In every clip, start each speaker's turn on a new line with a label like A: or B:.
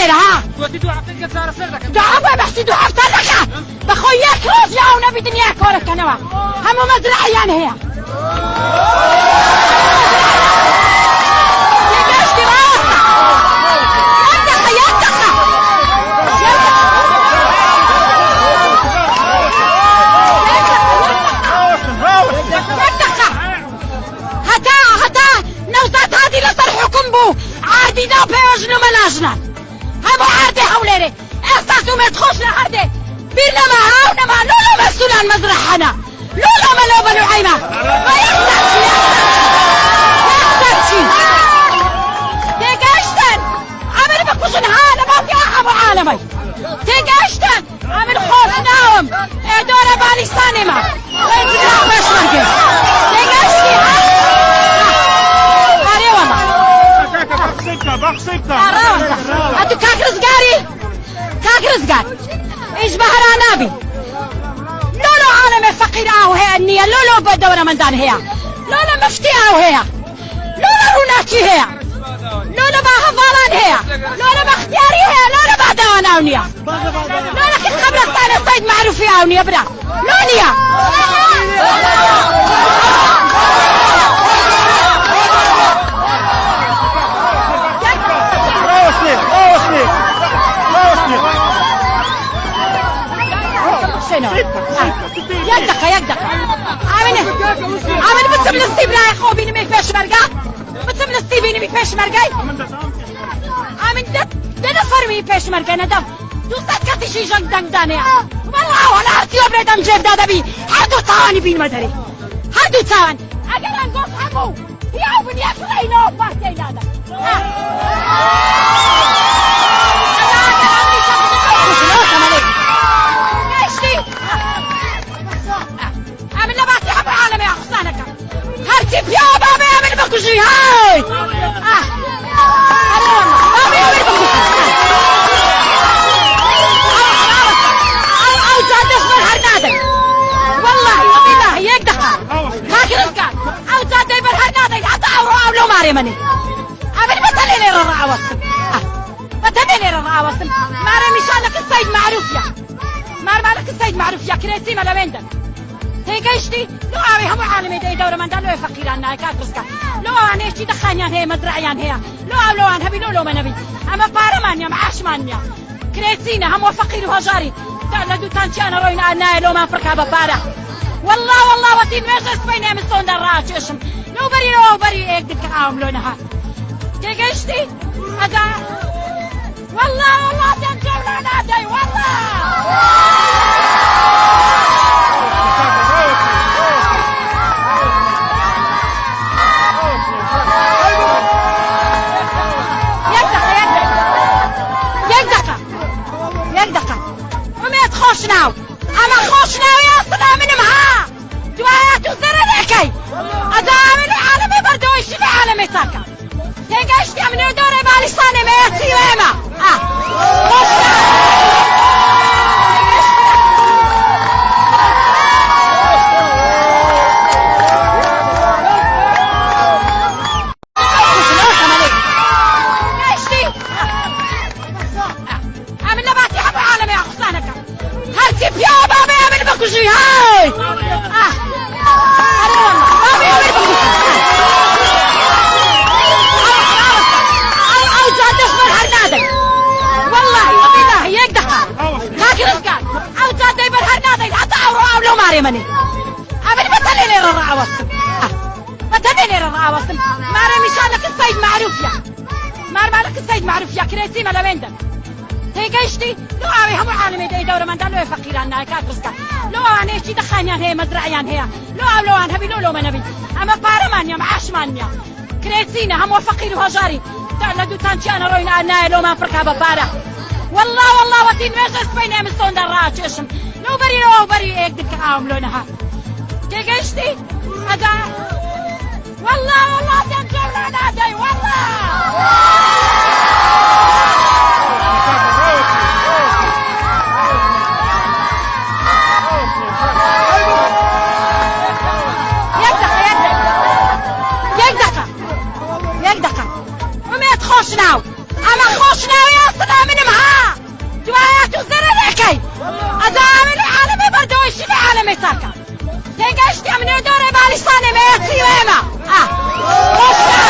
A: ليرة ها دعوة بحسي دعوة بطلقة بخوياك روز يا ونبي دنياك ورك كنوا همو مزرعة يعني هي عادي دا بيوجنو ملاجنا همو عادي حوليري استاسو ما تخش لعادي بيرنا ما هاونا ما لولو مسؤولان مزرحنا لولو ملو بنو عيمة ما يحتاجي تيجاشتن عمل بكوشن هالا ما في أحب عالمي تيجاشتن عمل خوف ناوم دورة بالي سانيما ويتقرأ باش مرقل تيجاشتي
B: بخشبتا
A: هاتو كاكرزقاري ايش بهرانابي لولو عالم فقير هي النية لولو بدورة من دان هي لولو مفتي هي لولو روناتي هي لولو باهفالان هي لولو باختياري هي لولو بعدوان اونية لولو كي خبرستان الصيد معروفي اونية برا لونية يدك عامل بتسم نصيب لا يا خو بيني ما يفيش مرقا بتسم نصيب بيني ما يفيش مرقاي عامل ده نفر ما يفيش مرقا ندم دوستات كاتي شي جنگ دنگ دانيا والله ولا ارتيو بريدم جيب دادا بي هادو تاواني بين مدري هادو تاوان اگر انقص حقو ياو بني اكلينو بارتي نادا هرتي يا بابا يعمل بكوشي هاي بابا يعمل بكوشي او جادش من هرنادي والله وبالله هيك دخل هاك رزقان او جادي من هرنادي حتى او لو ماري مني عمل بتليني ررع وصل بتليني ررع وصل ماري مشانك السيد معروف يا مالك السيد معروف يا كريسي مالا ويندك تيجيشتي لو أبي هم عالمي دي دورة من دلوا فقيران نايكات بسكا لو أنا إيش دخانيان هي مزرعيان هي لو أنا هبي لو ما نبي أما بارمانيا معاش مانيا كريتينا هم فقير وهجاري لدو تانشي أنا روينا أنا لو ما فركها ببارة والله وطين ماشي سبيني من صون دراج إيشم لو بري إيك دك عام لونها تيجيشتي هذا والله تنجي ولا داي والله خوشناو اما خوشناو يا صدا من معها دوايات وزرنكي ادامن عالمي بردوي شي عالمي ساكا تيجاشتي من دوري باليساني ما يتيما بكوشي هاي بابا يعمل بكوشي او جادش من هرنادي والله وبالله هيك دخل هاك رزقان او جادي من هرنادي حتى او لو ماري مني عمل بتليني ررع وصل ماري مشانك السيد معروف يا مالك السيد معروف يا كريسي مالا ويندك تيجيشتي لو أبي هم عالمي دي دورة من دلوا فقيران نايكات بسكا لو أنا إيش دخانيان هي مزرعيان هي لو أنا هبي لو ما نبي أما بارمانيا معاش مانيا كريتينا هم فقير وهجاري لدو تانشي أنا روينا أنا لو ما فركها ببارة والله وطين ماشي سبيني من صون دراج إيشم لو بري إيك دك عام لونها تيجيشتي هذا والله تنجي ولا داي والله خوشناو اما خوشنا وياصنا من معاه جوايات وزرنكي ادامي عالمي بردوش عالمي ساكا تنقشتي من دوري باليساني ميتي ويما خوشنا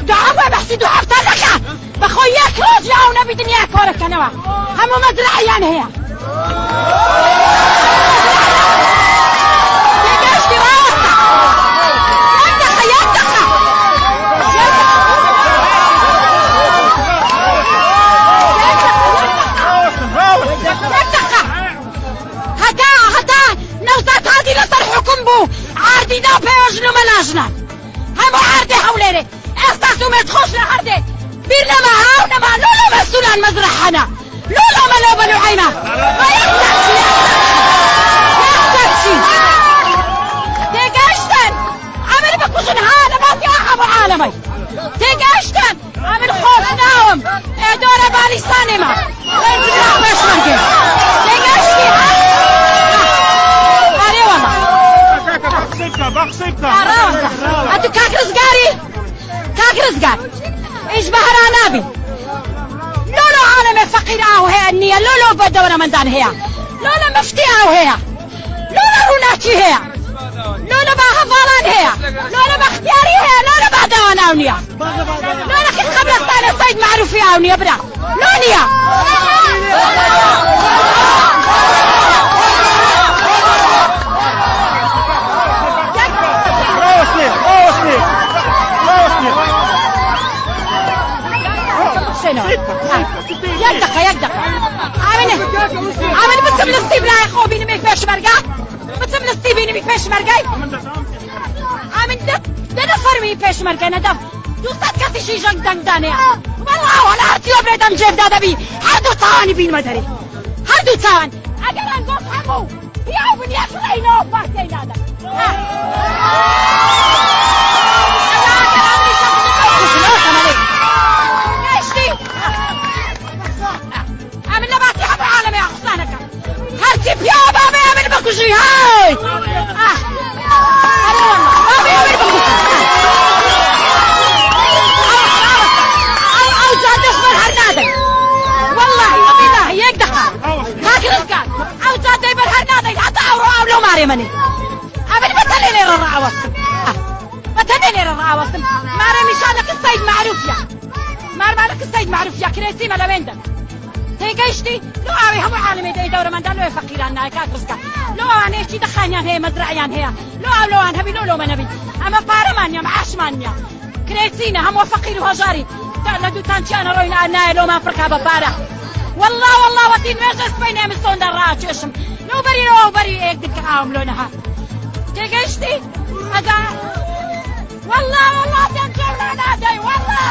A: دعوة بحسي دعوة بطلقة بخوياك رجع ونبي دنياك ورك نوا همو مزرعيان هي تقشتي راسك يدقى هدا نوزات هادي لصرحكم بو عاردي دا بيوجنو ملاجنا همو عاردي حوليري استاسو متخوش لحردي بيرنا معاونا مع لولو مسؤولان مزرحنا لولو ملو بلو عينا ما يحتاجي تيقاشتن عمل بكوشن هانا ما في أحب عالمي تيقاشتن عمل خوش ناوم دورة باليساني ما وين تبراح باش مرقل تيقاشتي هاري والله
B: بخصيبتا
A: هاتو كاك رزقاري كاك رزقار ايش بهرانابي لولو عالم فقير او هي النية لولو بدورة من دان هي لولو مفتي او هي لولو روناتي هي لولو باهفالان هي لولو باختياري هي لولو بعدوان او نية لولو كيس خبرستان الصيد معروفي او نية برا لونية يدق عامل بتسم نصيب لا يا خو بيني ميك فيش مرقا بتسم نصيب بيني ميك فيش مرقاي عامل ده نفر ميك فيش مرقا ندم دوستات كاتي شي جنگ دنگ دانيا والله وانا هرتيو بريدم جيب دادا بي هردو تاواني بين مدري هردو تاوان اگر انگوز همو بياو بني اخلي نوف باكتين دادا هرتي بيا بابا يعمل بكوشي هاي بابا يعمل بكوشي او جاد اصبر هرنادي والله وبالله يقدح هاك رزقان او جاد يبر هرنادي حتى او لو ماري مني ابد بتليني الرعا وصم بتليني الرعا وصم ماري مشانك السيد معروف يا مالك السيد معروف يا كريسي مالا وين ده تيقشتي لو اوي هم عالمي دي دورة من دان لو فقيران نايكاك رزقا لو اوان ايشي دخانيان هي مزرعيان هي لو اوان هبي لو منبي اما بارمان يا معاش مانيا كريسينا هم فقير وهجاري لدو تانشانا روينا ناي لو ما فرقا ببارا والله وطين ميجس بيني مستون دراج اشم لو بري ايك دك عام لونها تيقشتي هذا والله تنشرنا نادي والله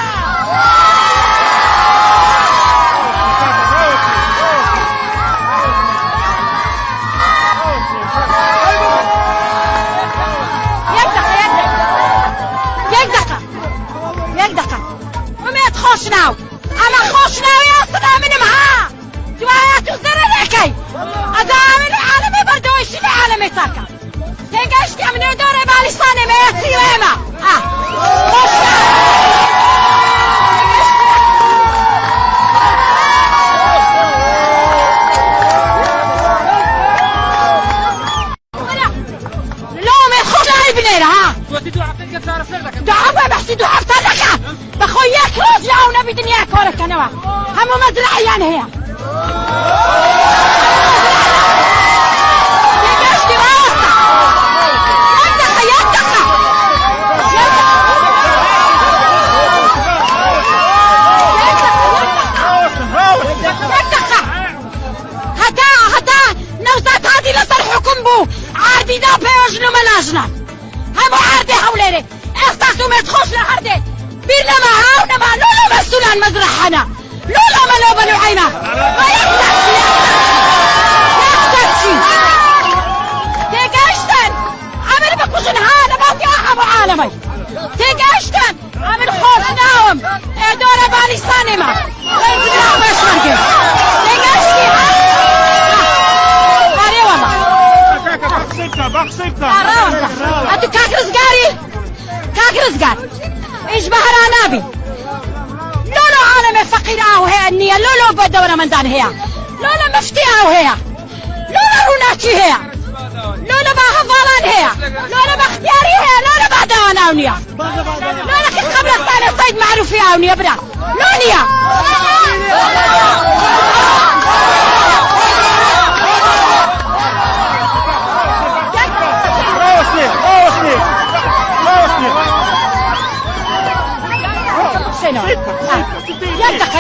A: خوشناو اما خوشناو ياصنا من معاه جوايات وزرنكي ادامي عالمي بردوش عالمي ساكا تنقشتي من دوري باليساني ميتي ويما خوشناو لومي خوشناو بنينا دعوة بحسي دعوة بطلقة بخوياك رجع ونبي دنياك ورك نوا همو مزرعيان هي تقشتي راسك يدقى هدا نوزات هادي لصرحكم بو عاردي دا بيوجنو ملاجنا همو عاردي حوليري استاسو متخوش لحردي بيرنا معاونا مع لولو مسؤولان مزرحنا لولو ملو بلو عينا ما يحتاجي تيقاشتن عمل بكوشن هانا ما في أحب عالمي تيقاشتن عمل خوش ناوم دورة باليساني ما وين تبراح باش مرقل فقير او هي النية لولو بدورة من دان هي لولا مفتي او هي لولا روناتي هي لولا باها فالان هي لولا باختياري هي لولا بعدوان او نية لولا كنت قبل الثاني صيد معروفي او نية برا لونيا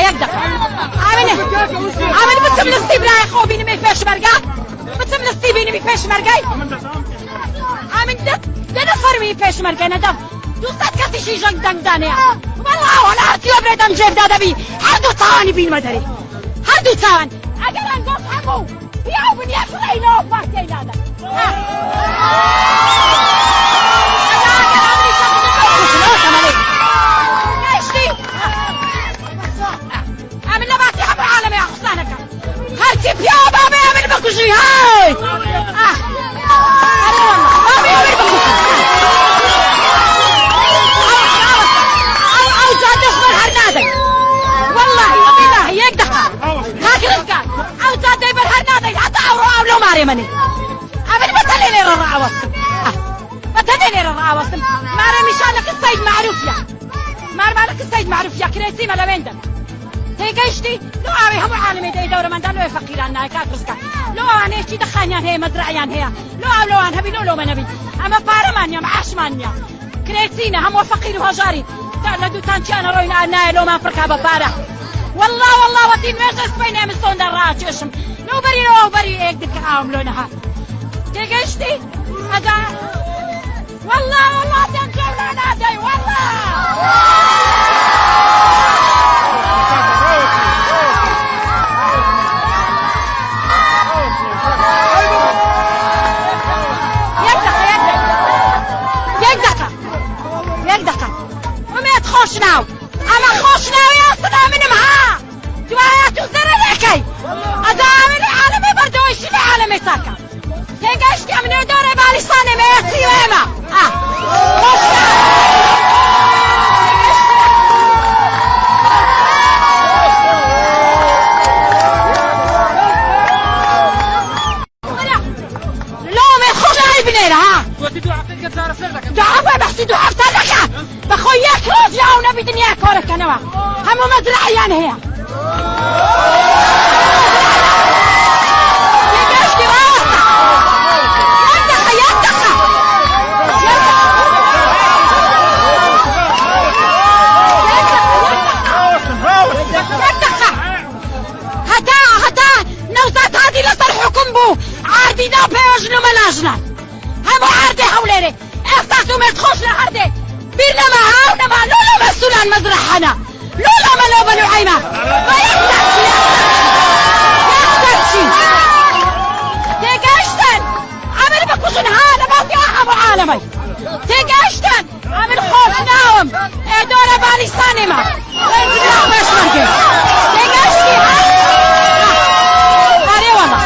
A: يدك عامل بتسم نصيب لا يخو بيني ميك فيش مرقا بتسم نصيب بيني ميك فيش مرقاي عامل ده نفر ميك فيش مرقا ندم دوستات كاتي شي جنگ دنگ دانيا والله وانا ارتيو بريدم جيب دادا بي هردو تاواني بين مدري هردو تاوان اگر انگوز حقو بياو بني افرعي نوف باكتي دادا عامل نباتي حب العالم يا خصانك هرتي بيا بابا يعمل بكوشي هاي بابا يعمل بكوشي او جاد اصبر هرنادي والله وبالله يك دخل هاك رزقان او جاد يبر هرنادي حتى او لو ماري مني عامل بتليني الرعا وصل بتليني الرعا وصل ماري مشانك السيد معروف يا مالك السيد معروف يا كريسي مالا وين ده تيجيشتي لو أبي هم عالمي ده دورة من دلوا فقيران نايكات رزقا لو أنا إيش دخانيان هي مزرعيان هي لو أنا هبي لو ما نبي أما بارمانيا معاش مانيا كريسينا هم فقير وهجاري تعلدوا تانشان روينا أنا لو ما فركابة بارا والله وطين مجلس بينهم الصون دراج إيشم لو بري إيك دك عاملونها تيجيشتي هذا والله تنجونا نادي والله يقدقة وما تخشناو أما خشناو يا صدا من معاه جوايات وزر الحكي أدامي العالمي بردو إيش العالمي ساكا تيجيشتي من يدوري باليساني ما يتسيو إيما خشناو دعوة بحسي دعوة لك بخوياك روزيا ونبي دنيا كورك أنا هم مزرعيان هي يدشتي راسك يدك هدا نوزات هذه لصرحكم بو عاردينا بيوجنو ملاجنا هم عاردي حوليني استاسو ما تخش لعردي بيرنا معاونا لولا مسؤولان مزرحنا لولا ما لو بنو عيمة ما يحتاجشي تيجاشتن عمل بكوشن هانا باقي أحب عالمي تيجاشتن عمل خوش ناوم دورة بالي سانيما ويتبلع باش مرقي تيجاشتي هاري والله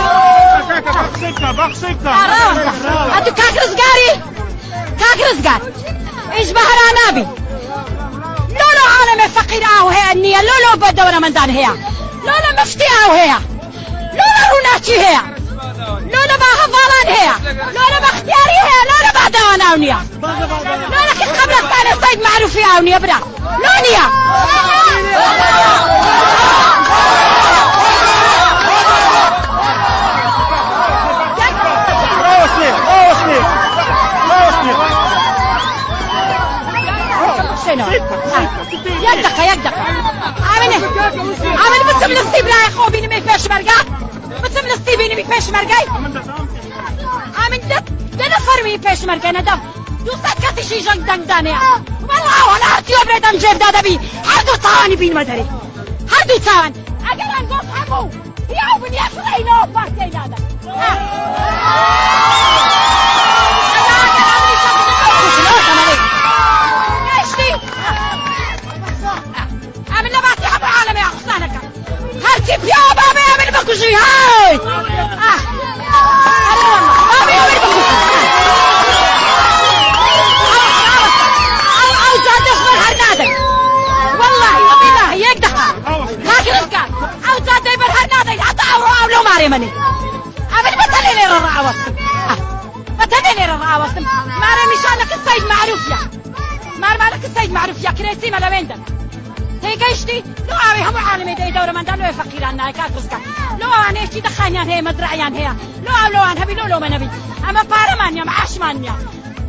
A: بخشيكتا هاتو كاك رزقاري ايش بهرا نبي لولو عالم فقير او هي النية لولو بدورة من دان هي لولا مفتي او هي لولا روناتي هي لولا باها فالان هي لولا باختياري هي لولا بعدوان او نية لولا كنت قبل الثاني صيد معروفي او نية برا لونيا يدك عامل بتسم نصيب لا يخو بيني ميك فيش مرقا بتسم نصيب بيني ميك فيش مرقاي عامل ده نفر ميك فيش مرقا ندم دوستات كاتي شي جنگ دنگ دانيا والله وانا ارتيو بريدم جيب دادا بي هردو تاواني بين مدري هردو تاوان اگر انگوز حقو بياو بني افرعي نوف باكتي دادا عامل نباتي حب العالم يا خصانك هرتي بيا بابا يعمل بكوشي هاي بابا يعمل بكوشي او جاد اصبر هرنادي والله وبالله يك دخل كريسي ما لويندن تيجيشتي لو أبي هم عالمي دي دورة من دلو فقيران نايكات بسكا لو أنا إيش دخانيان هي مزرعيان هي لو أنا هبي لو ما نبي أما بارمانيا معاش مانيا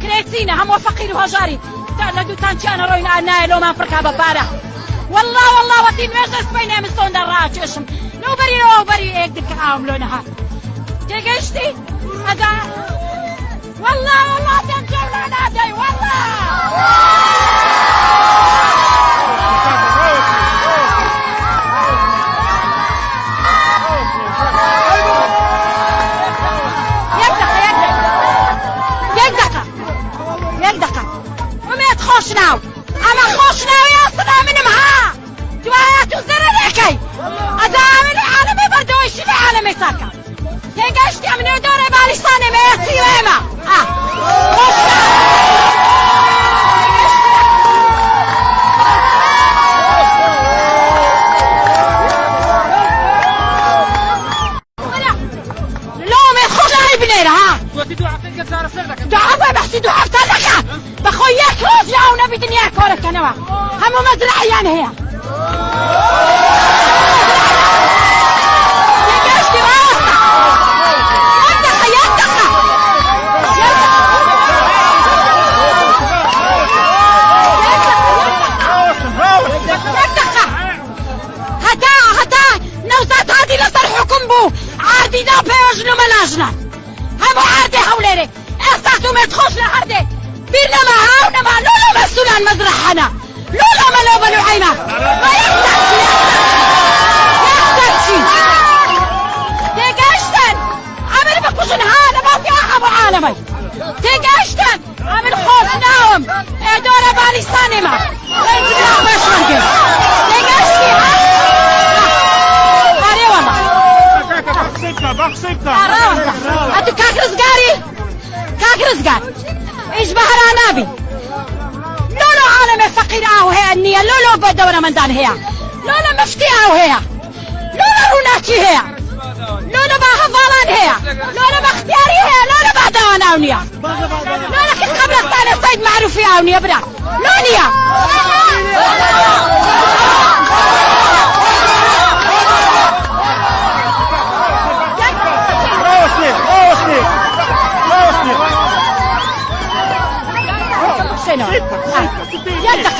A: كريسينا هم فقير وهجاري لدو تانشان روينا أنا لو ما بركاب بارا والله وطين مجلس بينهم الصون دراج إشم لو بري إيك دك عاملونها تيجيشتي هذا والله تنجلنا نادي والله خوشناو اما خوشناو يا صدا من معها جوايات وزر الحكي ادامي العالمي بردويش العالمي ساكا تيجاشتي من يدوري باليساني ميتي ويما خوشناو لومي خوشناو بنيرا ها دعوة بحسي دعوة تلقى بخوياك روز يا ونبي دنيا كورك كنوا هم مزرعيان هي تيجاشتي راسك يدخ هدا نوزات هادي لصرحكم بو عادي دا بيوجنو ملاجنا هم عادي حوليري استاسو ما تخش لحردي بيرنا معها ونما لولا مسؤول عن مزرعنا لولا ما لو بنو عينا ما يحتاجي تيجاشتن عمل بكوشن هانا ما في ابو عالمي تيجاشتن عمل خوف ناوم ادورة بالي سانما انت لا باش منجل تيجاشتي هاري والله
B: بخصيبتا
A: انتو كاكرز قاري ايش بهرا نبي لولو عالم فقير او هي النية لولو بدورة من دان هي لولو مفتي او هي لولو روناتي هي لولو باهفالان هي لولو باختياري هي لولو بعدوان او نية لولو كنت قبل استاني السيد معروفي او نية برا لونية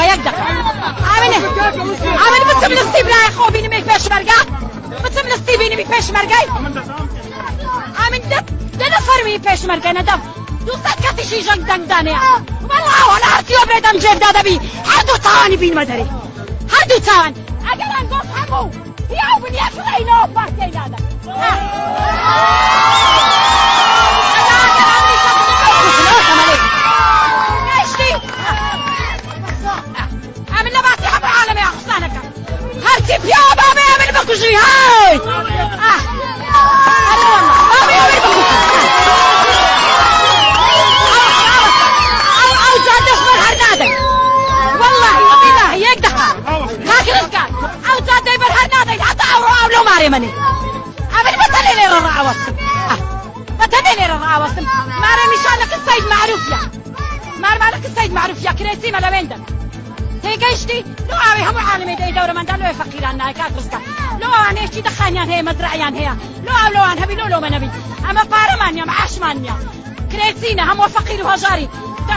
A: يدك عامل بتسم نصيب لا يا خو بيني ميك باش مرقا بتسم نصيب بيني ميك باش مرقاي عامل ده نفر ميك باش مرقاي ندم دوستات كاتي شي جنگ دنگ دانيا والله وانا عرتيو بريدم جيب دادا بي هردو تاواني بين مدري هردو تاوان اگر انگوز همو ياو بني افرينو بارتي دادا هرتي بيا بابا يعمل بكوشي هاي هذا والله بابا يعمل بكوشي او جاد اصبر هرنادي والله وبالله يقدح هاكرز كان او جاد يبر هرنادي حتى او لو ماري مني عمل بتلي لي الرعا وصم بتلي لي الرعا وصم ماري مشانك السيد معروف يا مالك السيد معروف يا كريسي ما لويندن تيجيشتي لو أبي هم عالمي دي دورة من دلو فقيران نايكات بسكا لو أنا إيش دخانيان هي مزرعيان هي لو أنا هبي لو ما نبي أما بارمانيا معاش مانيا كريسينا هم فقير وهجاري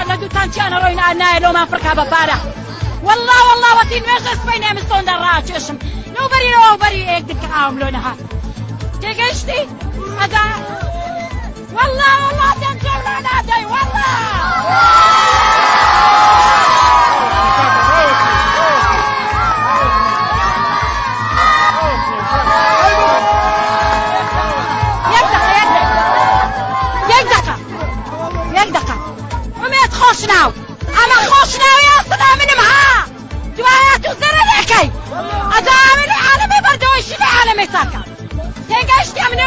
A: لدو تانشان روينا أنا لو ما بركاب بارا والله وطين مجلس بينهم الصون دراج إشم لو بري إيك دك عاملونها تيجيشتي هذا والله تنجلنا نادي والله خوشناو اما خوشناو يا صدا من معها جوايات وزر الحكي ادامي العالمي بردويش العالمي ساكا تيجاشتي من